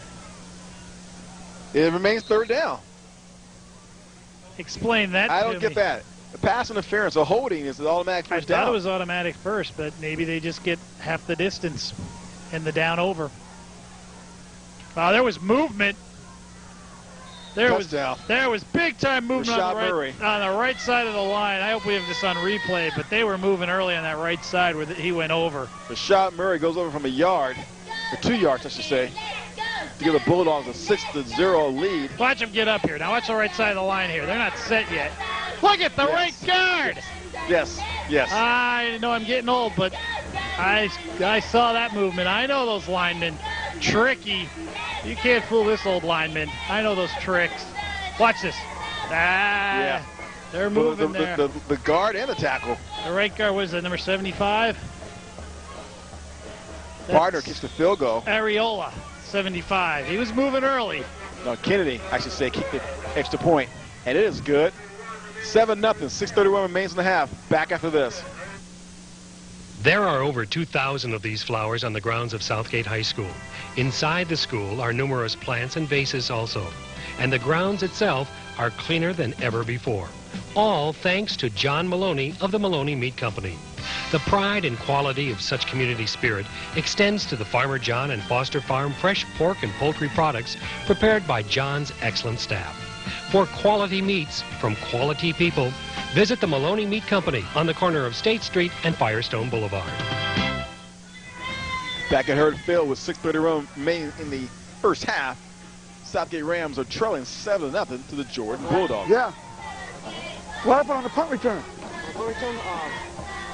It remains 3rd down. Explain that to me. I don't get that. The pass interference, a holding is an automatic first down. I thought it was automatic first, but maybe they just get half the distance in the down over. Wow, there was movement. There was big time movement on the right side of the line. I hope we have this on replay, but they were moving early on that right side where he went over. Rashad Murray goes over from a yard, or 2 yards, I should say, to give the Bulldogs a 6-0 lead. Watch them get up here. Now watch the right side of the line here. They're not set yet. Look at the right guard. Yes. I know I'm getting old, but I saw that movement. I know those linemen. Tricky. You can't fool this old lineman. I know those tricks. Watch this. Yeah. They're moving there. The guard and the tackle. The right guard was number 75. Partner kicks the field goal. Areola, 75. He was moving early. No, Kennedy, I should say, kicked the extra point. And it is good. 7-0. 6:31 remains in the half. Back after this. There are over 2,000 of these flowers on the grounds of Southgate High School. Inside the school are numerous plants and vases also. And the grounds itself are cleaner than ever before. All thanks to John Maloney of the Maloney Meat Company. The pride and quality of such community spirit extends to the Farmer John and Foster Farm fresh pork and poultry products prepared by John's excellent staff. For quality meats from quality people, visit the Maloney Meat Company on the corner of State Street and Firestone Boulevard. Back at Herd Field with 6:31 remaining in the first half. Southgate Rams are trailing 7-0 to the Jordan Bulldogs. Yeah. What happened on the punt return? Punt return,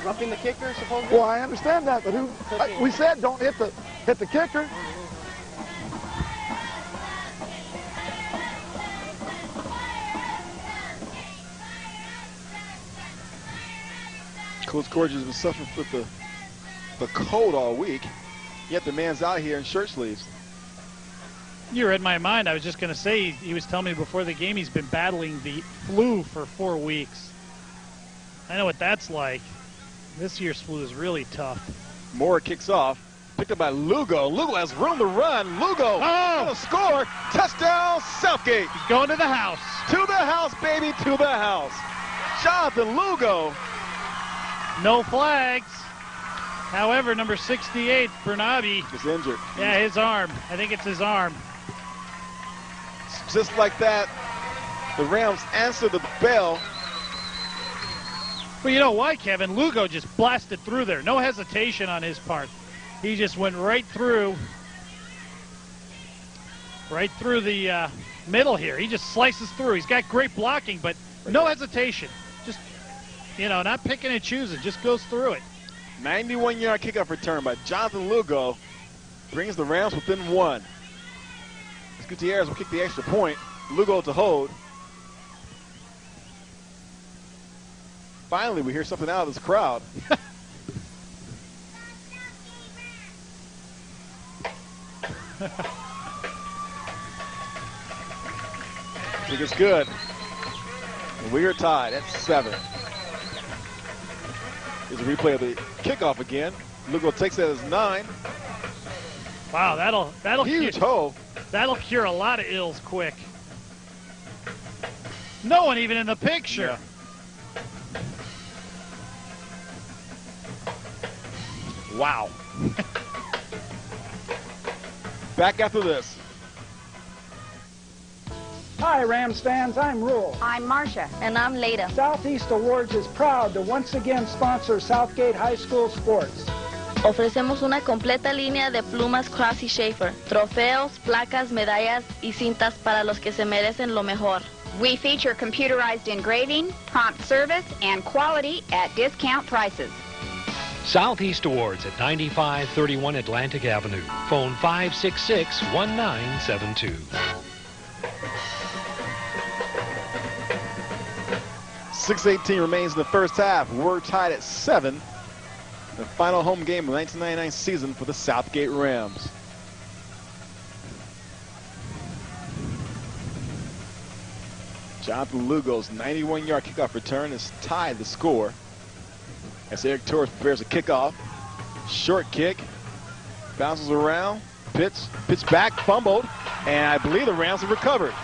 roughing the kicker, supposedly? Well, I understand that, but we said don't hit the kicker. Coach Corge has been suffering with the cold all week, yet the man's out here in shirt sleeves. You read my mind. I was just going to say, he was telling me before the game he's been battling the flu for 4 weeks. I know what that's like. This year's flu is really tough. Moore kicks off. Picked up by Lugo. Lugo has room to run. Lugo on a score. Touchdown, Southgate. He's going to the house. To the house, baby, to the house. Jonathan Lugo. No flags. However, number 68, Bernabe, is injured. Yeah, his arm. I think it's his arm. Just like that, the Rams answer the bell. Well, you know why, Kevin? Lugo just blasted through there. No hesitation on his part. He just went right through the middle here. He just slices through. He's got great blocking, but no hesitation. Just, not picking and choosing. Just goes through it. 91-yard kickoff return by Jonathan Lugo brings the Rams within 1. As Gutierrez will kick the extra point. Lugo to hold. Finally, we hear something out of this crowd. I think it's good. And we are tied at 7. Here's a replay of the kickoff again. Lugo takes it as 9. Wow, that'll huge hole. That'll cure a lot of ills quick. No one even in the picture. Yeah. Wow. Back after this. Hi, Rams fans. I'm Rule. I'm Marcia. And I'm Leda. Southeast Awards is proud to once again sponsor Southgate High School sports. Ofrecemos una completa línea de plumas Cross y Schaefer, trofeos, placas, medallas y cintas para los que se merecen lo mejor. We feature computerized engraving, prompt service, and quality at discount prices. Southeast Awards at 9531 Atlantic Avenue. Phone 566-1972. 6:18 remains in the first half. We're tied at 7. The final home game of the 1999 season for the Southgate Rams. Jonathan Lugo's 91-yard kickoff return has tied the score. As Eric Torres prepares a kickoff. Short kick. Bounces around. Pitch back. Fumbled. And I believe the Rams have recovered.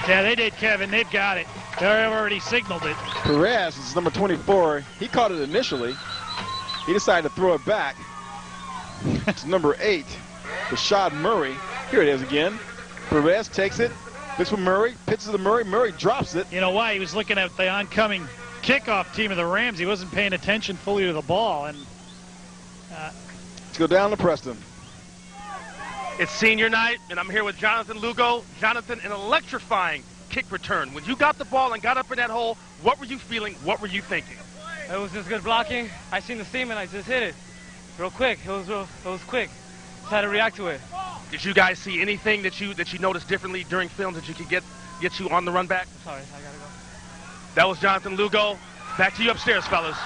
Yeah, they did, Kevin. They've got it. They already signaled it. Perez is number 24. He caught it initially. He decided to throw it back. It's number 8, Rashad Murray. Here it is again. Perez takes it. Looks for Murray. Pitches to Murray. Murray drops it. You know why? He was looking at the oncoming kickoff team of the Rams. He wasn't paying attention fully to the ball. And let's go down to Preston. It's senior night, and I'm here with Jonathan Lugo. Jonathan, an electrifying kick return. When you got the ball and got up in that hole, what were you feeling? What were you thinking? It was just good blocking. I seen the seam and I just hit it real quick. It was quick. Just had to react to it. Did you guys see anything that you noticed differently during film that you could get you on the run back? Sorry, I gotta go. That was Jonathan Lugo. Back to you upstairs, fellas.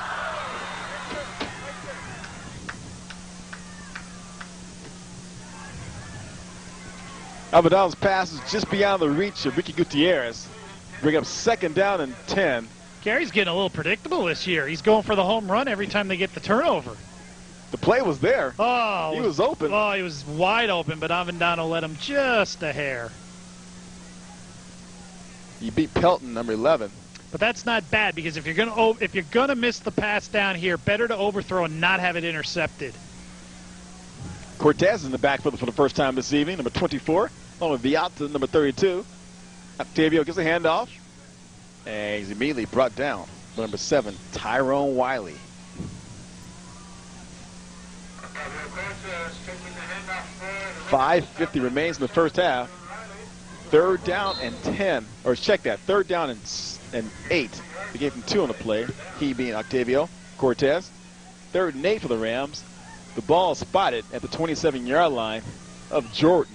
Abadal's pass is just beyond the reach of Ricky Gutierrez. Bring up second down and 10. Gary's getting a little predictable this year. He's going for the home run every time they get the turnover. The play was there. Oh, he was open. Oh, he was wide open, but Avendano let him just a hair. He beat Pelton, number 11. But that's not bad because if you're gonna miss the pass down here, better to overthrow and not have it intercepted. Cortez is in the backfield for the first time this evening, number 24. On with Viata, number 32. Octavio gets a handoff. And he's immediately brought down by number 7, Tyrone Wiley. .550 remains in the first half. 3rd down and 10. Or check that, 3rd down and 8. They gave him 2 on the play, he being Octavio Cortez. 3rd and 8 for the Rams. The ball is spotted at the 27-yard line of Jordan.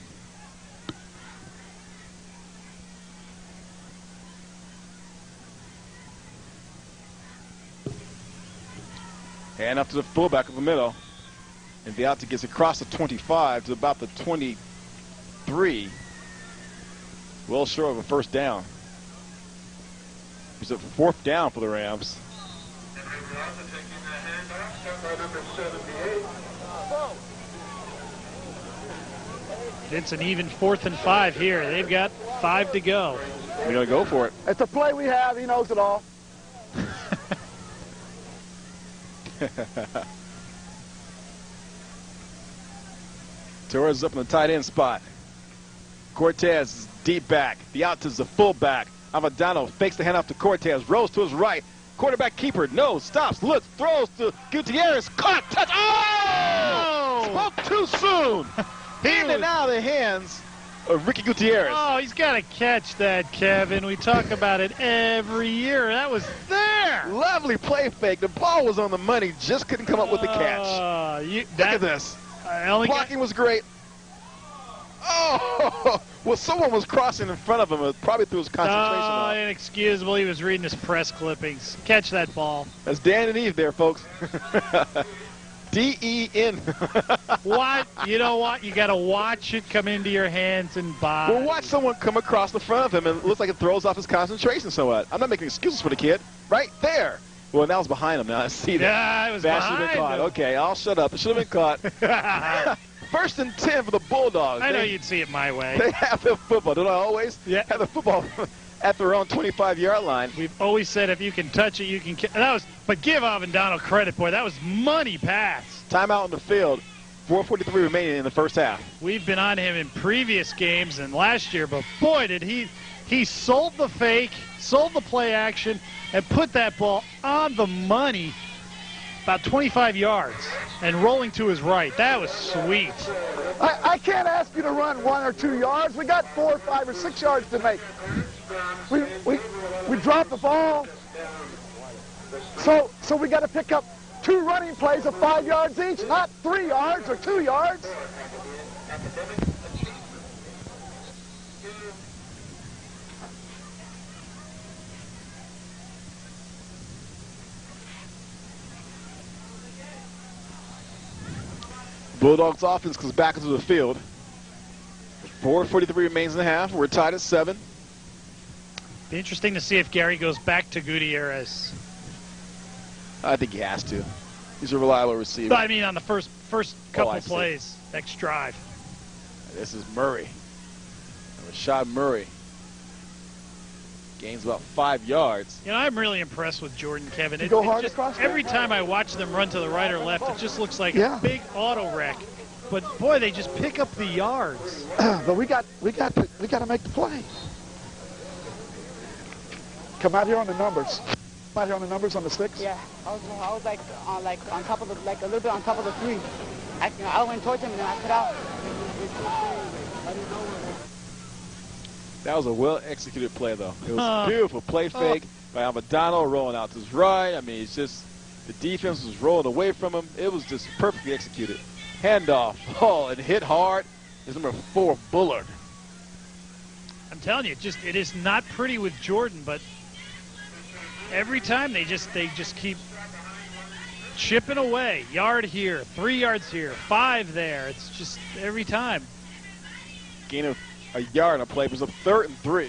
And up to the fullback of the middle. And Viata gets across the 25 to about the 23. Well short of a first down. It's a 4th down for the Rams. It's an even 4th and 5 here. They've got 5 to go. We're going to go for it. It's a play we have. He knows it all. Torres is up in the tight end spot. Cortez is deep back. Viata's the fullback. Avendano fakes the handoff to Cortez. Rolls to his right. Quarterback keeper. No. Stops. Looks. Throws to Gutierrez. Caught. Touch. Oh! Spoke too soon. In and out of the hands of Ricky Gutierrez. Oh, he's got to catch that, Kevin. We talk about it every year. That was there. Lovely play fake. The ball was on the money, just couldn't come up with the catch. Look at this. Blocking was great. Oh, well, someone was crossing in front of him. It probably threw his concentration off. Inexcusable. He was reading his press clippings. Catch that ball. That's Dan and Eve there, folks. D-E-N. What? You know what? You got to watch it come into your hands and by. Well, watch someone come across the front of him, and it looks like it throws off his concentration somewhat. I'm not making excuses for the kid. Right there. Well, now it's behind him. Now I see that. Yeah, it was behind him. Okay, I'll shut up. It should have been caught. First and 10 for the Bulldogs. I know you'd see it my way. They have the football. Don't I always? Yeah. Have the football at their own 25-yard line. We've always said if you can touch it, you can. But give Avendano credit, boy. That was money pass. Timeout on the field. 4:43 remaining in the first half. We've been on him in previous games and last year, but boy, did he sold the fake, sold the play action, and put that ball on the money about 25 yards and rolling to his right. That was sweet. I can't ask you to run 1 or 2 yards. We got 4 or 5 or 6 yards to make. We dropped the ball. So we got to pick up 2 running plays of 5 yards each, not 3 yards or 2 yards. Bulldogs offense comes back into the field. 4:43 remains in the half. We're tied at 7. Be interesting to see if Gary goes back to Gutierrez. I think he has to. He's a reliable receiver. But I mean, on the first couple plays, next drive. This is Murray. Rashad Murray gains about 5 yards. You know, I'm really impressed with Jordan, Kevin. Every time I watch them run to the right or left, it just looks like a big auto wreck. But boy, they just pick up the yards. But we got to make the play. Come out here on the numbers. Come out here on the numbers on the sticks. Yeah, I was like on top of the a little bit on top of the 3. I went towards him and then I cut out. That was a well-executed play, though. It was beautiful. Play fake by Avendano, rolling out to his right. I mean, it's just the defense was rolling away from him. It was just perfectly executed. Handoff. Oh, and hit hard is number 4, Bullard. I'm telling you, it is not pretty with Jordan, but every time they just keep chipping away. Yard here, 3 yards here, 5 there. It's just every time. Gain of a yard on a play. It was a 3rd and 3.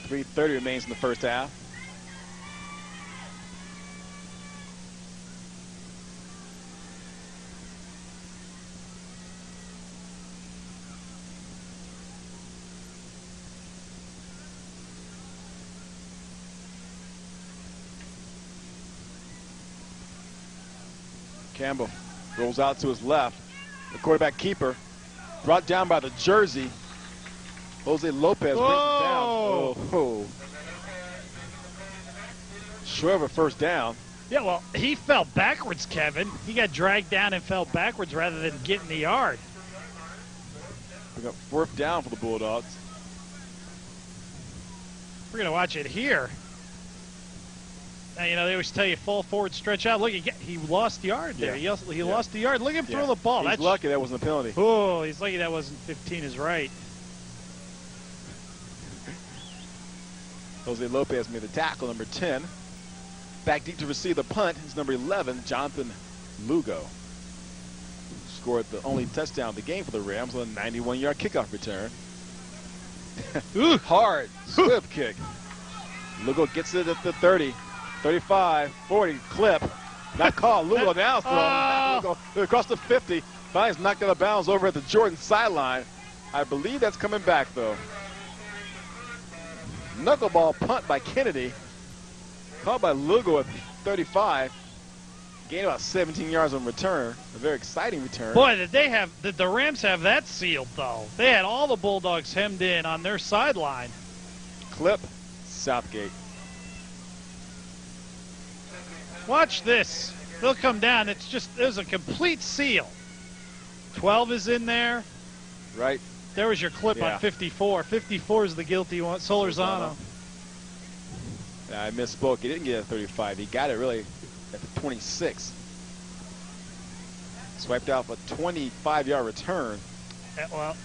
.330 remains in the first half. Campbell rolls out to his left. The quarterback keeper brought down by the jersey. Jose Lopez brings it down. Oh. Short of a first down. Yeah, well, he fell backwards, Kevin. He got dragged down and fell backwards rather than getting the yard. We got 4th down for the Bulldogs. We're going to watch it here. Now, you know, they always tell you fall forward, stretch out. Look, he lost the yard there. He lost the yard. Look at him throw the ball. He's lucky that wasn't a penalty. Oh, he's lucky that wasn't 15 is right. Jose Lopez made the tackle, number 10. Back deep to receive the punt is number 11, Jonathan Lugo. Scored the only touchdown of the game for the Rams on a 91-yard kickoff return. Hard, swift kick. Lugo gets it at the 30. 35, 40, clip. Not called. Lugo now throwing. Lugo across the 50. Finally knocked out of bounds over at the Jordan sideline. I believe that's coming back, though. Knuckleball punt by Kennedy. Caught by Lugo at 35. Gained about 17 yards on return. A very exciting return. Boy, did the Rams have that sealed, though. They had all the Bulldogs hemmed in on their sideline. Clip, Southgate. Watch this. they'll come down. It's just, there's a complete seal. 12 is in there. Right. There was your clip on 54. 54 is the guilty one, Solorzano. I misspoke. He didn't get a 35. He got it really at the 26. Swiped out a 25-yard return. Well,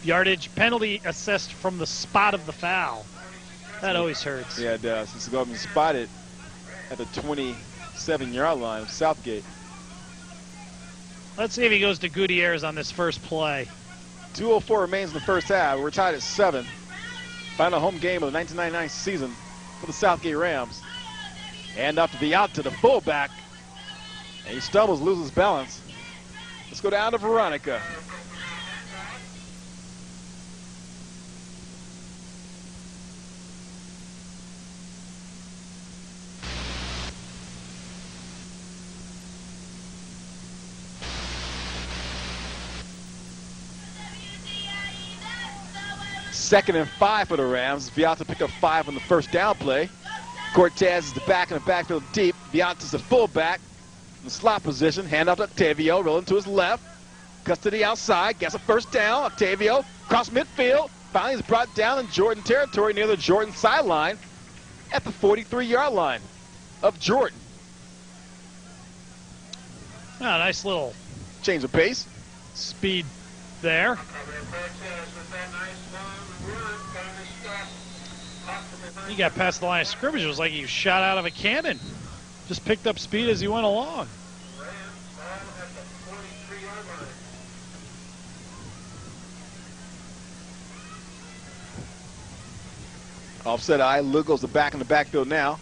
yardage penalty assessed from the spot of the foul. That always hurts. Yeah, it does. It's going to be spotted at the 27-yard line of Southgate. Let's see if he goes to Gutierrez on this first play. 2:04 remains in the first half. We're tied at 7. Final home game of the 1999 season for the Southgate Rams. And up to the fullback. And he stumbles, loses balance. Let's go down to Veronica. Second and 5 for the Rams. Viata picked up 5 on the first down play. Cortez is the back in the backfield deep. Viata's the fullback in the slot position. Hand off to Octavio, rolling to his left. Cuts to the outside, gets a first down. Octavio across midfield. Finally is brought down in Jordan territory near the Jordan sideline at the 43-yard line of Jordan. Oh, nice little change of pace. Speed there. He got past the line of scrimmage. It was like he was shot out of a cannon. Just picked up speed as he went along. Offset eye. Lugo's the back in the backfield now.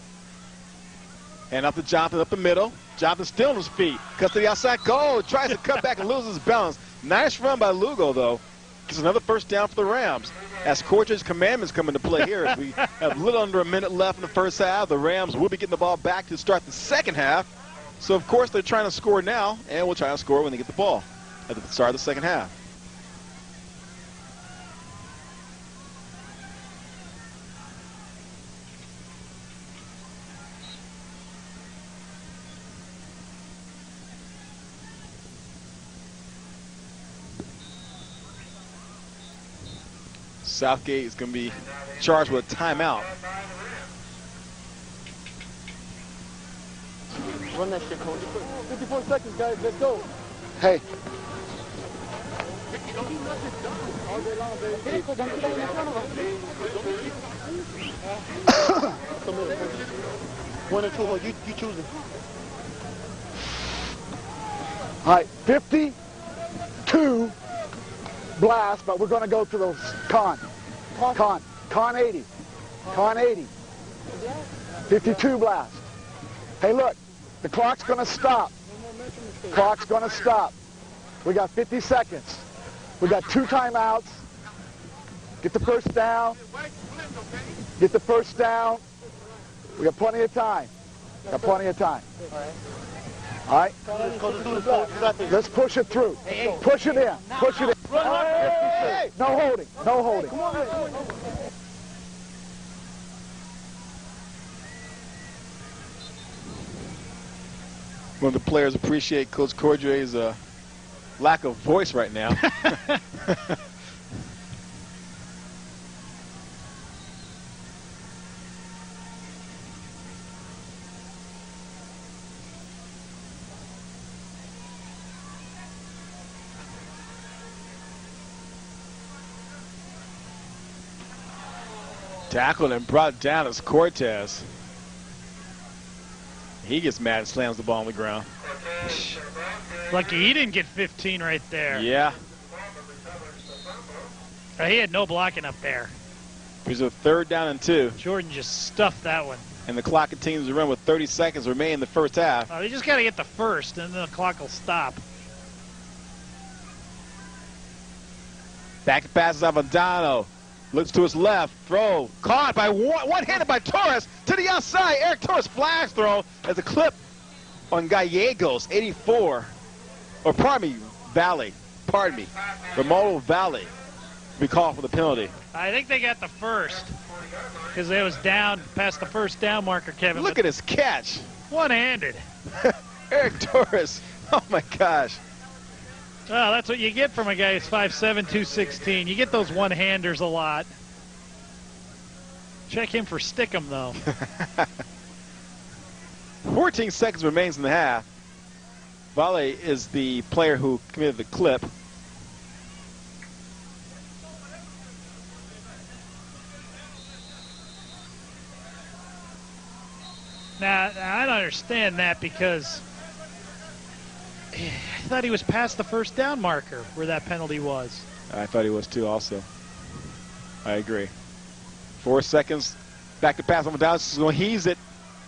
And up to Jonathan up the middle. Jonathan still on his feet. Cuts to the outside. Goal. Tries to cut back and loses balance. Nice run by Lugo, though. Gets another first down for the Rams. As Cortez commandments come into play here, as we have a little under a minute left in the first half, the Rams will be getting the ball back to start the second half. So, of course, they're trying to score now, and we'll try to score when they get the ball at the start of the second half. Southgate is going to be charged with a timeout. Run that shit, Coach. 54 seconds, guys. Let's go. Hey. All day long, baby. One or two, you choose it. All right, 52 blast, but we're going to go to those con 80. Con 80. 52 blast. Hey, look, the clock's going to stop. Clock's going to stop. We got 50 seconds. We got 2 timeouts. Get the first down. Get the first down. We got plenty of time. Got plenty of time. All right? Let's push it through. Push it in. Push it in. Hey! No holding. No holding. One of the players appreciate Coach Cordre's lack of voice right now. Tackled and brought down as Cortez. He gets mad and slams the ball on the ground. Lucky he didn't get 15 right there. Yeah. He had no blocking up there. Here's a 3rd down and 2. Jordan just stuffed that one. And the clock continues to run with 30 seconds remaining in the first half. They just got to get the first, and then the clock will stop. Back passes Avendano. Looks to his left. Throw. Caught by one-handed by Torres to the outside. Eric Torres flash throw as a clip on Gallegos, 84. Or pardon me, Valley. Pardon me. Romulo Valley. We call for the penalty. I think they got the first because they was down past the first down marker, Kevin. Look at his catch. One-handed. Eric Torres. Oh, my gosh. Well, that's what you get from a guy who's 5'7", 216. You get those one-handers a lot. Check him for Stickum, though. 14 seconds remains in the half. Vale is the player who committed the clip. Now, I don't understand that because I thought he was past the first down marker where that penalty was. I thought he was too also. I agree. 4 seconds. Back to pass on the down. This is going to heave it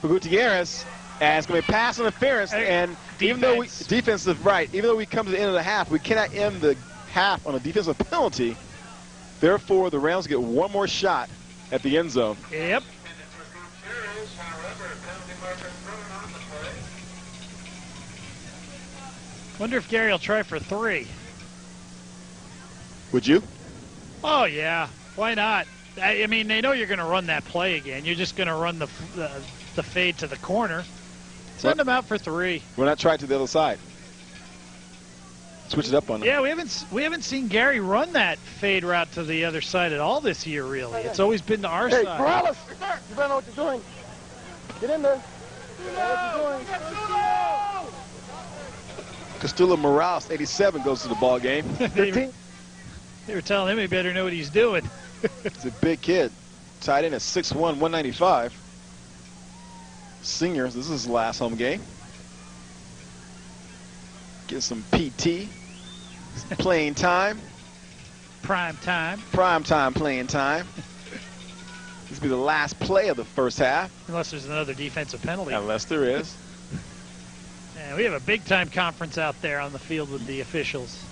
for Gutierrez. And it's going to be pass interference. And even though we defensive right, even though we come to the end of the half, we cannot end the half on a defensive penalty. Therefore, the Rams get one more shot at the end zone. Yep. Wonder if Gary will try for 3. Would you? Oh, yeah. Why not? I mean, they know you're going to run that play again. You're just going to run the fade to the corner. Send them out for 3. We're not trying to the other side. Switch it up on them. Yeah, we haven't seen Gary run that fade route to the other side at all this year, really. It's always been to our side. Hey, Morales, you better know what you're doing. Get in there. You know what you're doing. Castillo Morales, 87, goes to the ball game. They were telling him he better know what he's doing. He's a big kid. Tied in at 6'1", 195. Seniors, this is his last home game. Get some PT. Some playing time. Prime time. Prime time playing time. This will be the last play of the first half. Unless there's another defensive penalty. Unless there is. And we have a big-time conference out there on the field with the officials.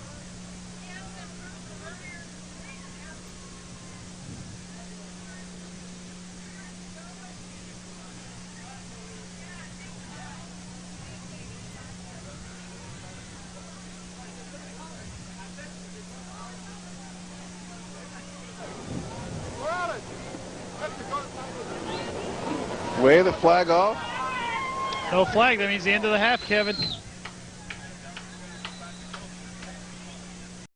Wave the flag off. No flag. That means the end of the half, Kevin.